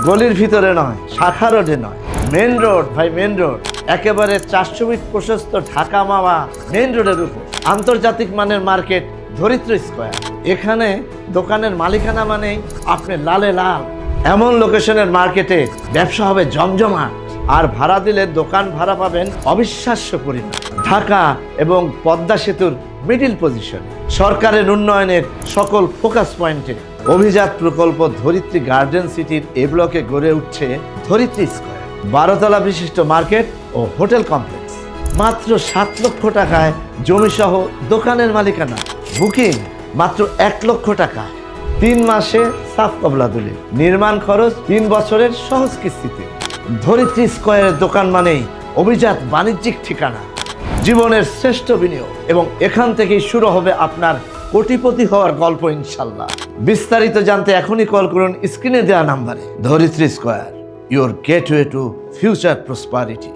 গলির ভিতরে নয়, শাখা রোডে নয়, মেন রোড ভাই, মেন রোড। একেবারে 400 ফিট প্রশস্ত ঢাকা মাওয়া মেন রোডের উপর আন্তর্জাতিক মানের মার্কেট ধরিত্রী স্কয়ার। এখানে দোকানের মালিকানা মানেই আপনি লালে লাল। এমন লোকেশনের মার্কেটে ব্যবসা হবে জমজমাট, আর ভাড়া দিলে দোকান ভাড়া পাবেন অবিশ্বাস্য পরিমাণ। ঢাকা এবং পদ্মা সেতুর মিডিল পজিশন, সরকারের উন্নয়নের সকল ফোকাস পয়েন্টে অভিজাত প্রকল্প ধরিত্রী গার্ডেন সিটির এ ব্লকে গড়ে উঠছে ধরিত্রী স্কয়ার। 12 তলা বিশিষ্ট মার্কেট ও হোটেল কমপ্লেক্স, মাত্র 7 লক্ষ টাকায় জমি সহ দোকানের মালিকানা। বুকিং মাত্র 1 লক্ষ টাকা, 3 মাসে সাফ কবলাদুলি, নির্মাণ খরচ 3 বছরের সহজ কিস্তিতে। ধরিত্রী স্কয়ারের দোকান মানেই অভিজাত বাণিজ্যিক ঠিকানা, জীবনের শ্রেষ্ঠ বিনিয়োগ, এবং এখান থেকেই শুরু হবে আপনার কোটিপতি হওয়ার গল্প ইনশাল্লাহ। বিস্তারিত জানতে এখনই কল করুন স্ক্রিনে দেওয়া নাম্বারে। Dharitri square, your gateway to future prosperity.